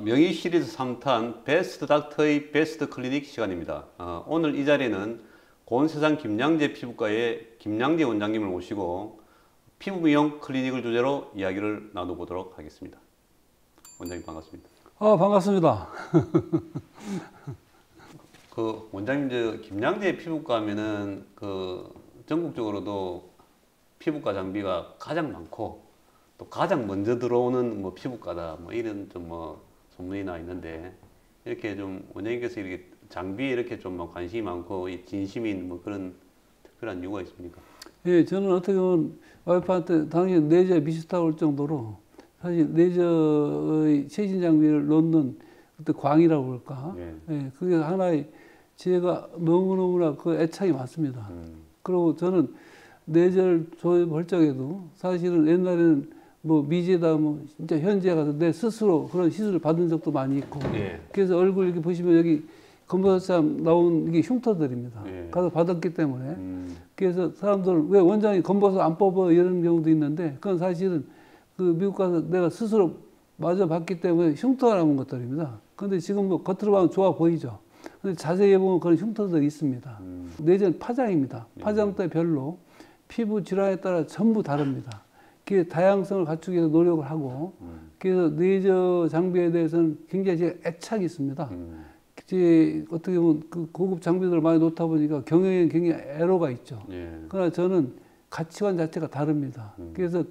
명의 시리즈 3탄 베스트 닥터의 베스트 클리닉 시간입니다. 오늘 이 자리는 고온세상 김양재 피부과의 김양재 원장님을 모시고 피부 미용 클리닉을 주제로 이야기를 나눠보도록 하겠습니다. 원장님 반갑습니다. 반갑습니다. 원장님 김양재 피부과 하면은 전국적으로도 피부과 장비가 가장 많고 또 가장 먼저 들어오는 피부과다 이런 소문이 나 있는데, 이렇게 좀 원장님께서 이렇게 장비에 이렇게 좀 관심이 많고 진심인 그런 특별한 이유가 있습니까? 예, 저는 어떻게 보면 와이프한테 당연히 레이저에 미쳤다고 할 정도로 사실 레이저의 최신 장비를 놓는 그때 광이라고 그럴까? 예, 그게 하나의 제가 너무너무나 애착이 많습니다. 그리고 저는 레이저를 조립할 적에도 사실은 옛날에는 미제다 진짜 현지에 가서 내 스스로 그런 시술을 받은 적도 많이 있고, 그래서 얼굴 이렇게 보시면 여기 검버섯처럼 나온 이게 흉터들입니다. 가서 받았기 때문에. 그래서 사람들은 왜 원장이 검버섯 안 뽑아 이런 경우도 있는데, 그건 사실은 미국 가서 내가 스스로 맞아 봤기 때문에 흉터가 남은 것들입니다. 근데 지금 겉으로 보면 좋아 보이죠. 근데 자세히 보면 그런 흉터들이 있습니다. 레이저는 파장입니다. 파장대 별로 피부 질환에 따라 전부 다릅니다. 그 다양성을 갖추기 위해서 노력을 하고, 그래서 레이저 장비에 대해서는 굉장히 제 애착이 있습니다. 어떻게 보면 고급 장비들을 많이 놓다 보니까 경영에 굉장히 애로가 있죠. 그러나 저는 가치관 자체가 다릅니다. 그래서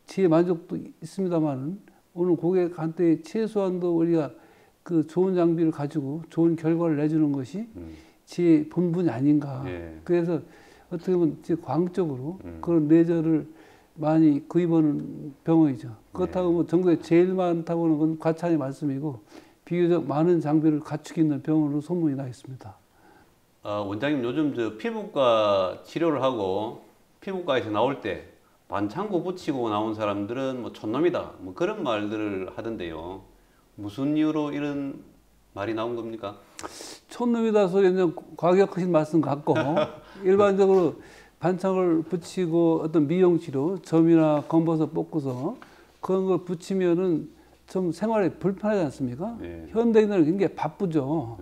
제 만족도 있습니다만은 오늘 고객한테 최소한도 우리가 좋은 장비를 가지고 좋은 결과를 내주는 것이 제 본분이 아닌가. 그래서 어떻게 보면 제 광적으로 그런 레이저를 많이 구입하는 병원이죠. 그렇다고 전국에 제일 많다고는 건 과찬의 말씀이고, 비교적 많은 장비를 갖추고 있는 병원으로 소문이 나 있습니다. 원장님, 요즘 피부과 치료를 하고 피부과에서 나올 때 반창고 붙이고 나온 사람들은 촌놈이다 그런 말들을 하던데요. 무슨 이유로 이런 말이 나온 겁니까? 촌놈이다 소리는 과격하신 말씀 같고 일반적으로 반창을 붙이고 어떤 미용치료, 점이나 검버섯 뽑고서 그런 걸 붙이면은 좀 생활이 불편하지 않습니까? 현대인들은 굉장히 바쁘죠.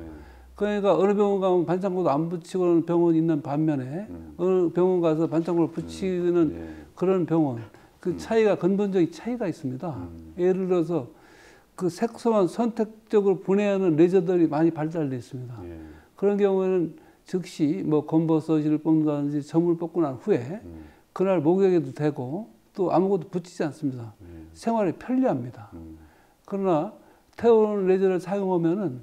그러니까 어느 병원 가면 반창고도 안 붙이고 그러는 병원이 있는 반면에 어느 병원 가서 반창고를 붙이는 그런 병원, 차이가 근본적인 차이가 있습니다. 예를 들어서 색소만 선택적으로 분해하는 레이저들이 많이 발달되어 있습니다. 그런 경우에는 즉시 검버섯을 뽑는다든지 점을 뽑고 난 후에 그날 목욕해도 되고 또 아무것도 붙이지 않습니다. 생활이 편리합니다. 그러나 태오는 레이저를 사용하면은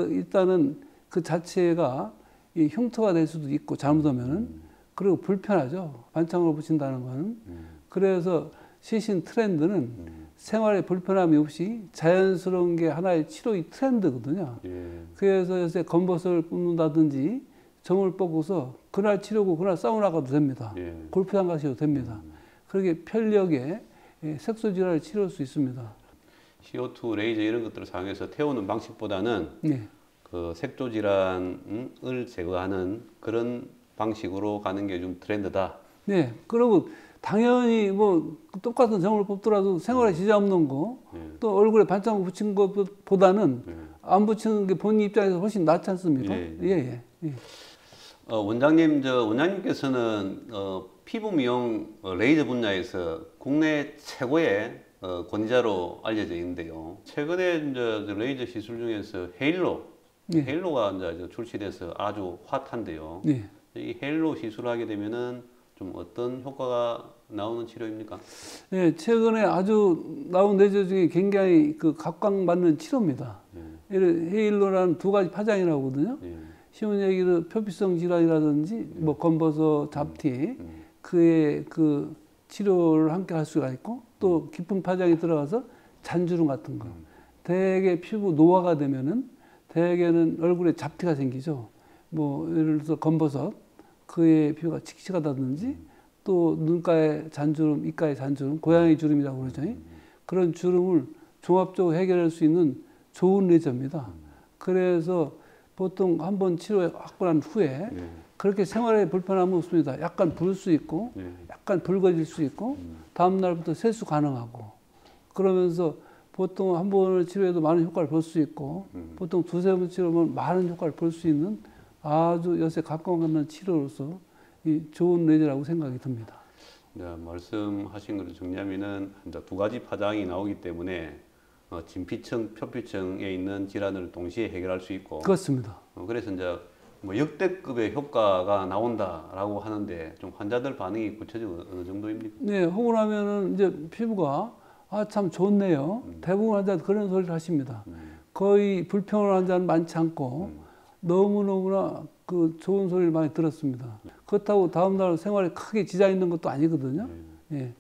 일단은 그 자체가 이 흉터가 될 수도 있고 잘못하면은, 그리고 불편하죠. 반창고를 붙인다는 거는. 그래서 최신 트렌드는 생활에 불편함이 없이 자연스러운 게 하나의 치료의 트렌드거든요. 그래서 요새 검버섯을 뽑는다든지 점을 뽑고서 그날 치료고 그날 사우나 가도 됩니다. 골프장 가셔도 됩니다. 그렇게 편리하게 색소 질환을 치료할 수 있습니다. CO2 레이저 이런 것들을 사용해서 태우는 방식보다는 색조 질환을 제거하는 그런 방식으로 가는 게 좀 트렌드다. 네. 그리고 당연히 똑같은 점을 뽑더라도 생활에 지장 없는 거, 또 얼굴에 반창고 붙인 것보다는 안 붙이는 게 본인 입장에서 훨씬 낫지 않습니까? 원장님께서는 피부 미용 레이저 분야에서 국내 최고의 권위자로 알려져 있는데요. 최근에 레이저 시술 중에서 헤일로가 출시돼서 아주 핫한데요. 이 헤일로 시술을 하게 되면은 좀 어떤 효과가 나오는 치료입니까? 네, 최근에 아주 나온 레이저 중에 굉장히 각광받는 치료입니다. 헤일로라는 두 가지 파장이 나오거든요. 쉬운 얘기로 표피성 질환이라든지 검버섯, 잡티, 그의 치료를 함께 할 수가 있고, 또 깊은 파장이 들어가서 잔주름 같은 거. 대개 피부 노화가 되면은 대개는 얼굴에 잡티가 생기죠. 예를 들어서 검버섯, 그의 피부가 칙칙하다든지, 또 눈가에 잔주름, 입가에 잔주름, 고양이 주름이라고 그러죠. 그런 주름을 종합적으로 해결할 수 있는 좋은 레이저입니다. 그래서 보통 한번 치료하고 난 후에 그렇게 생활에 불편함은 없습니다. 약간 부을 수 있고, 약간 붉어질 수 있고, 다음 날부터 세수 가능하고, 그러면서 보통 한 번을 치료해도 많은 효과를 볼 수 있고 보통 두세 번 치료하면 많은 효과를 볼 수 있는 아주 엿에 가까운 치료로서 좋은 레저라고 생각이 듭니다. 네, 말씀하신 것을 정리하면은 두 가지 파장이 나오기 때문에 진피층, 표피층에 있는 질환을 동시에 해결할 수 있고 그렇습니다. 그래서 이제 뭐 역대급의 효과가 나온다라고 하는데 좀 환자들 반응이 구체적으로 어느 정도입니까? 네, 하고 나면은 이제 피부가 참 좋네요. 대부분 환자들 그런 소리를 하십니다. 거의 불평을 한 자는 많지 않고 너무너무나 그 좋은 소리를 많이 들었습니다. 그렇다고 다음날 생활에 크게 지장 있는 것도 아니거든요. 예.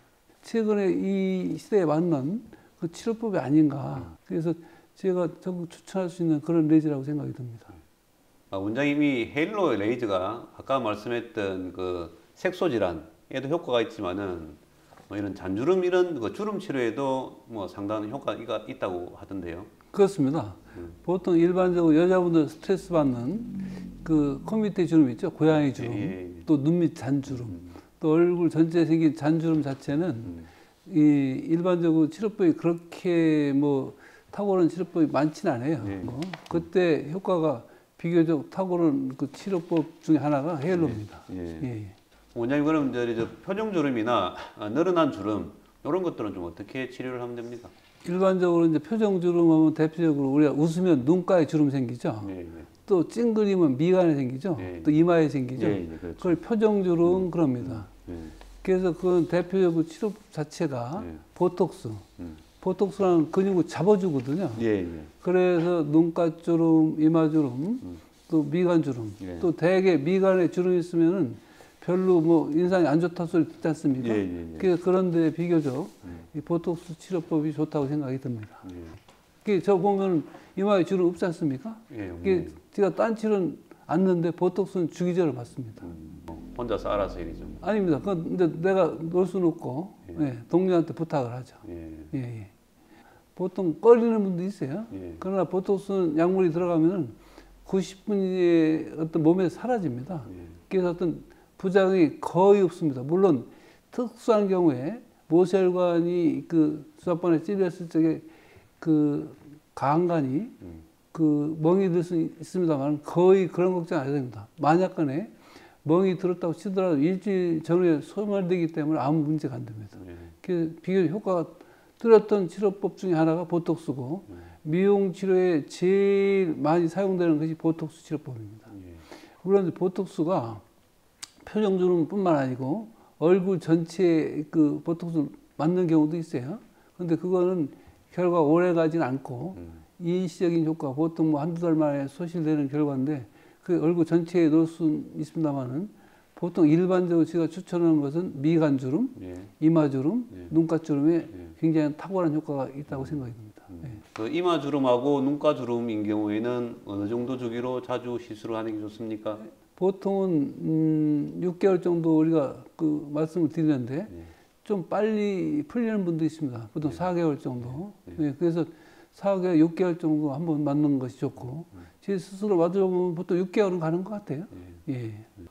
최근에 이 시대에 맞는 그 치료법이 아닌가. 그래서 제가 적극 추천할 수 있는 그런 레이저라고 생각이 듭니다. 원장님이 헤일로 레이저가 아까 말씀했던 그 색소 질환에도 효과가 있지만은 뭐 이런 잔주름 이런 그 주름 치료에도 뭐 상당한 효과가 있다고 하던데요. 그렇습니다. 보통 일반적으로 여자분들 스트레스 받는 그 코 밑에 주름 있죠. 고양이 주름, 또 눈 밑 잔주름, 또 얼굴 전체에 생긴 잔주름 자체는 이 일반적으로 치료법이 그렇게 뭐 탁월한 치료법이 많지는 않아요. 그때 효과가 비교적 탁월한 그 치료법 중에 하나가 헤일로입니다. 원장님 그럼 이제 표정 주름이나 늘어난 주름 이런 것들은 좀 어떻게 치료를 하면 됩니까? 일반적으로 이제 표정 주름하면 대표적으로 우리가 웃으면 눈가에 주름 생기죠. 또 찡그리면 미간에 생기죠. 또 이마에 생기죠. 그렇죠. 그걸 표정 주름 그럽니다. 그래서 그 대표적으로 치료법 자체가 보톡스. 보톡스라는 근육을 잡아주거든요. 그래서 눈가 주름, 이마 주름, 또 미간 주름, 또 대개 미간에 주름이 있으면은 별로 뭐 인상이 안 좋다 소리 듣지 않습니까? 그래서 그런데 비교적 이 보톡스 치료법이 좋다고 생각이 듭니다. 저 보면 이마에 주름 없지 않습니까? 제가 딴 치료는 않는데 보톡스는 주기적으로 받습니다. 혼자서 알아서 일이죠. 아닙니다. 그건 근데 내가 놀 수는 없고 동료한테 부탁을 하죠. 보통 꺼리는 분도 있어요. 그러나 보톡스는 약물이 들어가면 90분의 어떤 몸에서 사라집니다. 그래서 어떤 부작용이 거의 없습니다. 물론 특수한 경우에 모세혈관이 그 수압관에 찔렸을 적에 그 강간이 그 멍이 들 수 있습니다만 거의 그런 걱정 안 해도 됩니다. 만약간에 멍이 들었다고 치더라도 일주일 전후에 소멸되기 때문에 아무 문제가 안 됩니다. 그래서 비교적 효과가 뚜렷한 치료법 중에 하나가 보톡스고 미용 치료에 제일 많이 사용되는 것이 보톡스 치료법입니다. 물론 보톡스가 표정 주름뿐만 아니고 얼굴 전체에 그 보톡스 맞는 경우도 있어요. 그런데 그거는 결과 오래 가지는 않고 일시적인 효과, 보통 뭐 한두 달 만에 소실되는 결과인데 그 얼굴 전체에 넣을 수 있습니다만은 보통 일반적으로 제가 추천하는 것은 미간 주름, 이마 주름, 눈가 주름에 굉장히 탁월한 효과가 있다고 생각이 듭니다. 그 이마 주름하고 눈가 주름인 경우에는 어느 정도 주기로 자주 시술을 하는 게 좋습니까? 보통은 6개월 정도 우리가 그 말씀을 드리는데 좀 빨리 풀리는 분도 있습니다. 보통 4개월 정도. 그래서 4개월, 6개월 정도 한번 맞는 것이 좋고 제 스스로 맞으면 보통 6개월은 가는 것 같아요.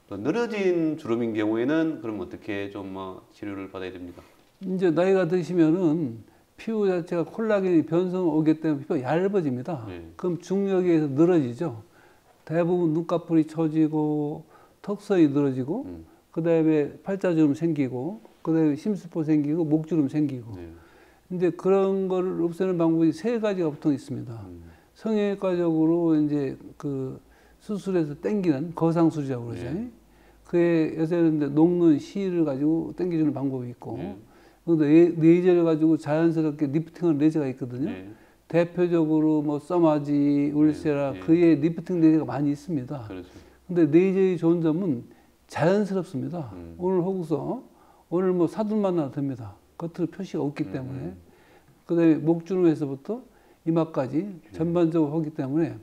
늘어진 주름인 경우에는 그럼 어떻게 좀 치료를 받아야 됩니까? 이제 나이가 드시면은 피부 자체가 콜라겐이 변성 오기 때문에 피부가 얇아집니다. 그럼 중력에 의해서 늘어지죠. 대부분 눈꺼풀이 처지고 턱선이 늘어지고 그 다음에 팔자주름 생기고 그 다음에 심수포 생기고 목주름 생기고 근데 그런 거를 없애는 방법이 세 가지가 보통 있습니다. 성형외과적으로 이제 그 수술해서 당기는 거상술이라고 그러죠. 그에 요새는 녹는 실을 가지고 당겨주는 방법이 있고 근데 레이저를 가지고 자연스럽게 리프팅하는 레이저가 있거든요. 대표적으로 뭐 써마지, 울세라 그의 리프팅 레이저가 많이 있습니다. 근데 레이저의 좋은 점은 자연스럽습니다. 오늘 하고서 오늘 뭐 사돈 만나도 됩니다. 겉으로 표시가 없기 때문에 그 다음에 목주름에서부터 이마까지 전반적으로 하기 때문에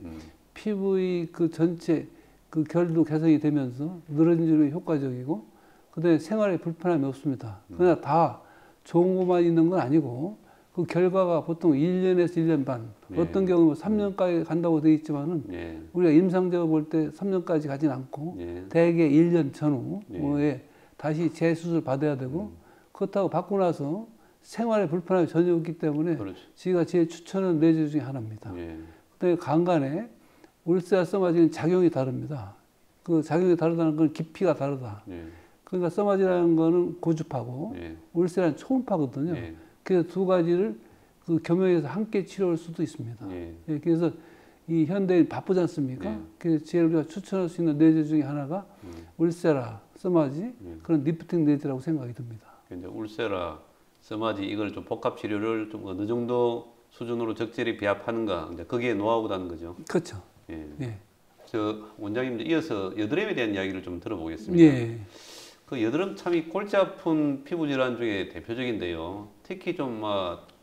피부의 그 전체 그 결도 개선이 되면서 늘어진 주름이 효과적이고 그 다음에 생활에 불편함이 없습니다. 그러나 다 좋은 것만 있는 건 아니고 그 결과가 보통 1년에서 1년 반 어떤 경우는 3년까지 간다고 되어 있지만은 우리가 임상적으로 볼 때 3년까지 가진 않고 대개 1년 전후에 다시 재수술 받아야 되고 그렇다고 받고 나서 생활에 불편함이 전혀 없기 때문에 그렇죠. 제가 제일 추천하는 레저 중에 하나입니다. 예. 그다음에 간간에 울세라 써마지는 작용이 다릅니다. 그 작용이 다르다는 건 깊이가 다르다. 예. 그러니까 써마지라는 거는 고주파고 예. 울세라는 초음파거든요. 예. 그래서 두 가지를 그 겸용해서 함께 치료할 수도 있습니다. 예. 예, 그래서 이 현대인 바쁘지 않습니까? 예. 그래서 제일 우리가 추천할 수 있는 레저 중에 하나가 울세라, 써마지 그런 리프팅 레저라고 생각이 듭니다. 이제 울세라, 써마지 이걸 좀 복합 치료를 좀 어느 정도 수준으로 적절히 비합하는가, 이제 거기에 노하우라는 거죠. 그렇죠. 예. 예. 저 원장님 이어서 여드름에 대한 이야기를 좀 들어보겠습니다. 예. 그 여드름 참이 골치 아픈 피부 질환 중에 대표적인데요. 특히 좀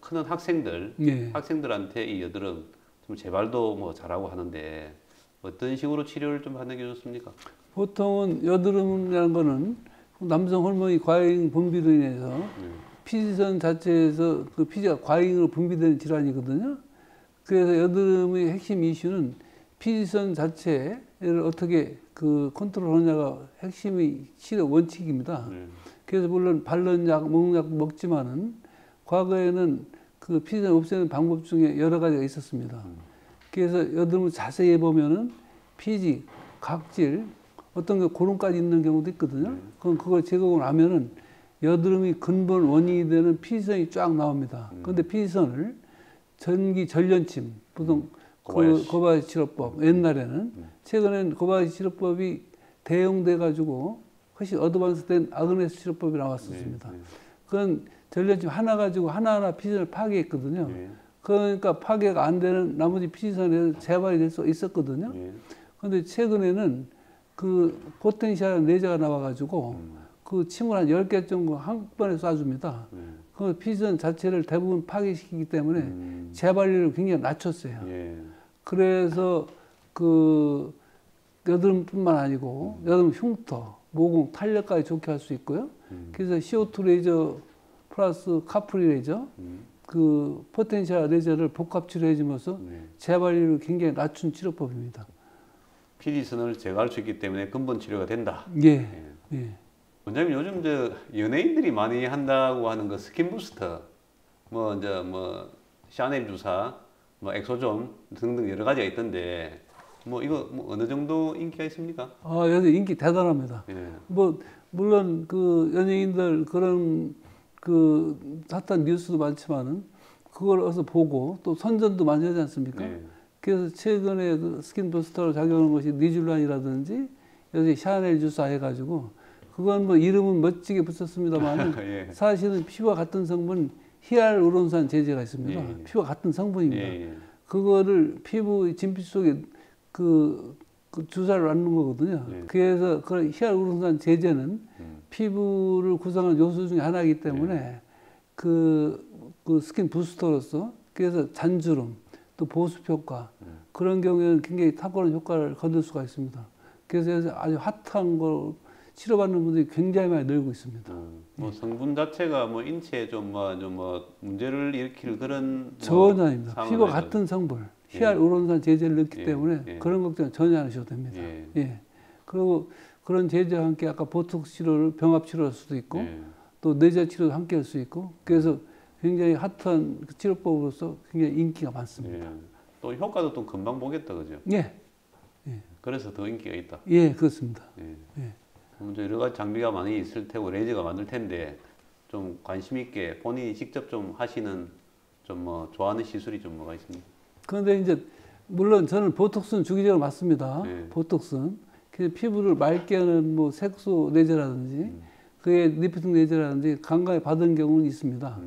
크는 학생들, 예. 학생들한테 이 여드름 좀 재발도 뭐 잘하고 하는데 어떤 식으로 치료를 좀 하는 게 좋습니까? 보통은 여드름이라는 거는 남성 호르몬이 과잉 분비로 인해서 피지선 자체에서 그 피지가 과잉으로 분비되는 질환이거든요. 그래서 여드름의 핵심 이슈는 피지선 자체를 어떻게 그 컨트롤하냐가 핵심의 치료 원칙입니다. 그래서 물론 발른약, 먹약 먹지만은 과거에는 그 피지선 없애는 방법 중에 여러 가지가 있었습니다. 그래서 여드름을 자세히 보면은 피지, 각질, 어떤 게 고름까지 있는 경우도 있거든요. 그럼 그걸 제거하고 나면은 여드름이 근본 원인이 되는 피지선이 쫙 나옵니다. 그런데 피지선을 전기 전련침, 보통 고바야시 치료법, 옛날에는 최근에는 고바야시 치료법이 대용돼 가지고 훨씬 어드밴스된 아그네스 치료법이 나왔었습니다. 그건 전련침 하나 가지고 하나하나 피지선을 파괴했거든요. 그러니까 파괴가 안 되는 나머지 피지선에서 재발이 될 수 있었거든요. 그런데 최근에는 그 포텐셜 레저가 나와가지고 그 침을 한 10개 정도 한번에 쏴줍니다. 그 피지선 자체를 대부분 파괴시키기 때문에 재발률을 굉장히 낮췄어요. 그래서 그 여드름뿐만 아니고 여드름 흉터, 모공, 탄력까지 좋게 할 수 있고요. 그래서 CO2 레저 플러스 카프리 레저, 그 포텐셜 레저를 복합 치료해주면서 재발률을 굉장히 낮춘 치료법입니다. 피지선을 제거할 수 있기 때문에 근본 치료가 된다. 예. 예. 원장님 요즘 저 연예인들이 많이 한다고 하는 그 스킨 부스터, 뭐 이제 뭐 샤넬 주사, 뭐 엑소존 등등 여러 가지가 있던데 뭐 이거 뭐 어느 정도 인기가 있습니까? 여기 인기 대단합니다. 예. 뭐 물론 그 연예인들 그런 그 핫한 뉴스도 많지만은 그걸 어서 보고 또 선전도 많이 하지 않습니까? 예. 그래서 최근에 그 스킨 부스터로 작용하는 것이 니줄란이라든지 여기 샤넬 주사 해가지고 그건 뭐 이름은 멋지게 붙였습니다만 예. 사실은 피부와 같은 성분 히알루론산 제제가 있습니다. 예. 피부와 같은 성분입니다. 예. 그거를 피부 진피 속에 그 주사를 놔는 거거든요. 예. 그래서 그 히알루론산 제제는 피부를 구성하는 요소 중에 하나이기 때문에 그 스킨 부스터로서 그래서 잔주름 또 보습 효과 그런 경우에는 굉장히 탁월한 효과를 거둘 수가 있습니다. 그래서 아주 핫한 걸 치료받는 분들이 굉장히 많이 늘고 있습니다. 뭐 성분 자체가 뭐 인체에 좀 문제를 일으킬 그런 전혀 아닙니다. 상황은 피부와 아니죠. 같은 성분 히알루론산 제제를 넣기 예. 때문에 예. 그런 걱정 전혀 안 하셔도 됩니다. 예. 예. 그리고 그런 제제와 함께 아까 보톡스 치료를 병합 치료할 수도 있고 예. 또 내자 치료도 함께 할 수 있고 그래서 굉장히 핫한 그 치료법으로서 굉장히 인기가 많습니다. 예. 또 효과도 또 금방 보겠다 그죠? 예. 그래서 더 인기가 있다. 예, 그렇습니다. 예. 예. 먼저 여러 가지 장비가 많이 있을 테고 레이저가 많을 텐데 좀 관심 있게 본인이 직접 좀 하시는 좀 뭐 좋아하는 시술이 좀 뭐가 있습니까? 그런데 이제 물론 저는 보톡스는 주기적으로 맞습니다. 네. 보톡스는 그래서 피부를 맑게 하는 뭐 색소 레저라든지 그의 리프팅 레저라든지 간간히 받은 경우는 있습니다.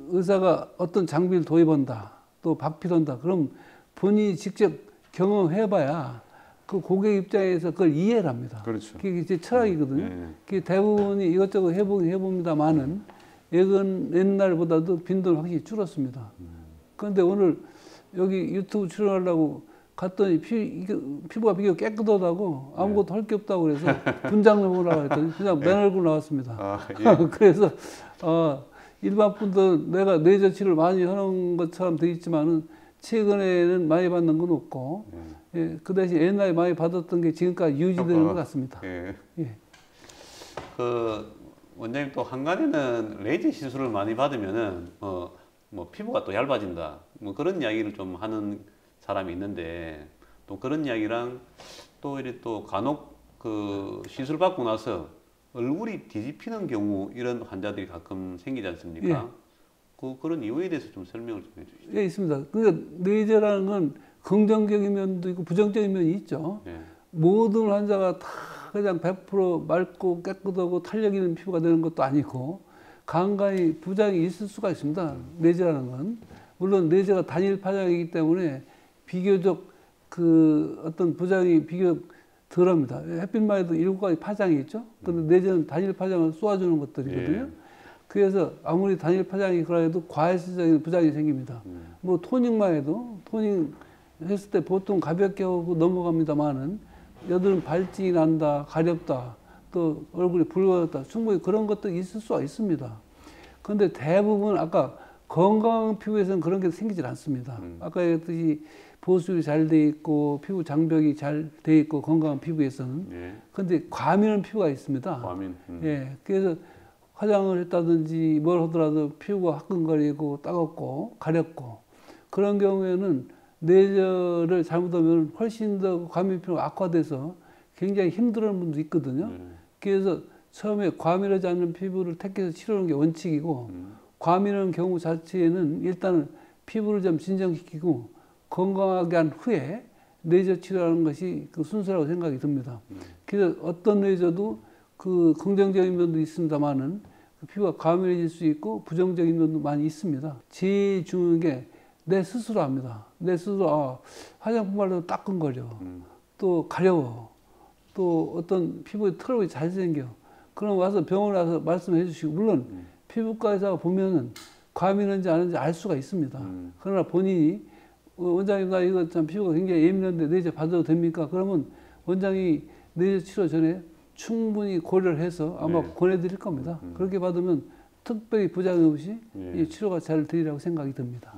의사가 어떤 장비를 도입한다, 또 박피한다. 그럼 본인이 직접 경험해봐야 그 고객 입장에서 그걸 이해를 합니다. 그렇죠. 그게 이제 철학이거든요. 네. 그게 대부분이 이것저것 해보긴 해봅니다만은 옛날보다도 빈도는 확실히 줄었습니다. 그런데 오늘 여기 유튜브 출연하려고 갔더니 피부가 비교가 깨끗하다고 아무것도 할 게 없다고 그래서 분장 넘으라고 했더니 그냥 맨 얼굴 나왔습니다. 예. 그래서 일반 분들 내가 레이저 치료를 많이 하는 것처럼 돼 있지만은 최근에는 많이 받는 건 없고 예, 그 대신 옛날에 많이 받았던 게 지금까지 유지되는 것 같습니다. 예. 예. 그 원장님 또 한간에는 레이저 시술을 많이 받으면은 뭐 피부가 또 얇아진다 뭐 그런 이야기를 좀 하는 사람이 있는데 또 그런 이야기랑 또 이렇게 또 간혹 그 시술 받고 나서 얼굴이 뒤집히는 경우 이런 환자들이 가끔 생기지 않습니까? 예. 그런 이유에 대해서 좀 설명을 좀 해주시죠. 예, 있습니다. 그러니까 레이저라는 건 긍정적인 면도 있고 부정적인 면이 있죠. 예. 모든 환자가 다 그냥 100% 맑고 깨끗하고 탄력 있는 피부가 되는 것도 아니고 간간히 부작용이 있을 수가 있습니다. 레이저라는 건. 물론 레이저가 단일 파장이기 때문에 비교적 그 어떤 부작용이 비교적 덜합니다. 햇빛만 해도 7가지 파장이 있죠. 근데 레이저는 단일 파장을 쏘아주는 것들이거든요. 예. 그래서 아무리 단일 파장이 그래도 과실적인 부작용이 생깁니다. 뭐 토닝만 해도 토닝 했을 때 보통 가볍게 하고 넘어갑니다만은 여드름 발진이 난다, 가렵다, 또 얼굴이 붉어졌다, 충분히 그런 것도 있을 수가 있습니다. 그런데 대부분 아까 건강한 피부에서는 그런 게 생기질 않습니다. 아까 얘기했듯이 보습이 잘 돼 있고 피부 장벽이 잘 돼 있고 건강한 피부에서는. 예. 그런데 과민한 피부가 있습니다. 과민. 예, 그래서 화장을 했다든지 뭘 하더라도 피부가 화끈거리고 따갑고 가렵고 그런 경우에는 레이저를 잘못하면 훨씬 더 과민 피부가 악화돼서 굉장히 힘들어하는 분도 있거든요. 그래서 처음에 과민하지 않는 피부를 택해서 치료하는 게 원칙이고 과민한 경우 자체에는 일단은 피부를 좀 진정시키고 건강하게 한 후에 레이저 치료하는 것이 그 순서라고 생각이 듭니다. 그래서 어떤 레이저도 그 긍정적인 면도 있습니다만은 그 피부가 과민해질 수 있고 부정적인 면도 많이 있습니다. 제일 중요한 게 내 스스로 합니다. 내 스스로 화장품 바르도 따끔거려. 또 가려워. 또 어떤 피부에 트러블이 잘 생겨. 그럼 와서 병원에 와서 말씀해 주시고 물론 피부과 의사가 보면은 과민한지 아닌지 알 수가 있습니다. 그러나 본인이 원장님 나 이거 참 피부가 굉장히 예민한데 레이저 받아도 됩니까? 그러면 원장이 레이저 치료 전에 충분히 고려를 해서 아마 네. 권해드릴 겁니다. 그렇게 받으면 특별히 부작용 없이 예. 이 치료가 잘 되리라고 생각이 듭니다.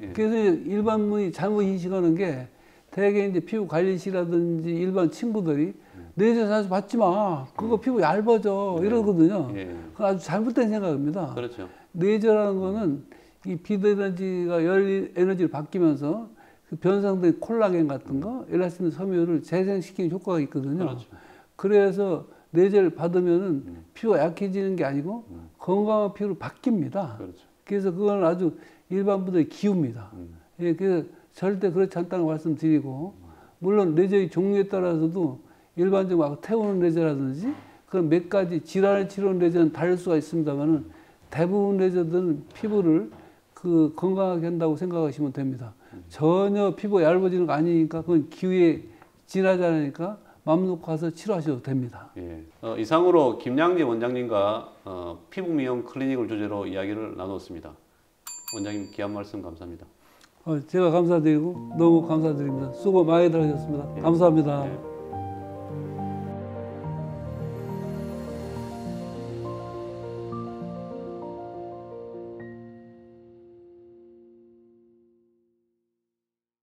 예. 그래서 일반분이 잘못 인식하는 게 대개 이제 피부 관리실이라든지 일반 친구들이 레이저 자주 받지 마. 그거 피부 얇아져. 이러거든요. 예. 그건 아주 잘못된 생각입니다. 그렇죠. 레이저라는 거는 이 빛 에너지가 열 에너지로 바뀌면서 그 변성된 콜라겐 같은 거, 엘라스틴 섬유를 재생시키는 효과가 있거든요. 그렇죠. 그래서 레이저를 받으면은 피부가 약해지는 게 아니고 건강한 피부로 바뀝니다. 그렇죠. 그래서 그건 아주 일반 분들이 기웁니다. 예, 그래서 절대 그렇지 않다는 말씀드리고 물론 레이저의 종류에 따라서도 일반적으로 막 태우는 레이저라든지 그런 몇 가지 질환을 치료하는 레이저는 다를 수가 있습니다만은 대부분 레이저들은 피부를 그 건강하게 한다고 생각하시면 됩니다. 전혀 피부가 얇아지는 거 아니니까 그건 기후에 지나지 않으니까 맘 놓고 가서 치료하셔도 됩니다. 예. 이상으로 김양재 원장님과 피부 미용 클리닉을 주제로 이야기를 나눴습니다. 원장님 귀한 말씀 감사합니다. 제가 감사드리고 너무 감사드립니다. 수고 많이 들으셨습니다. 감사합니다. 예.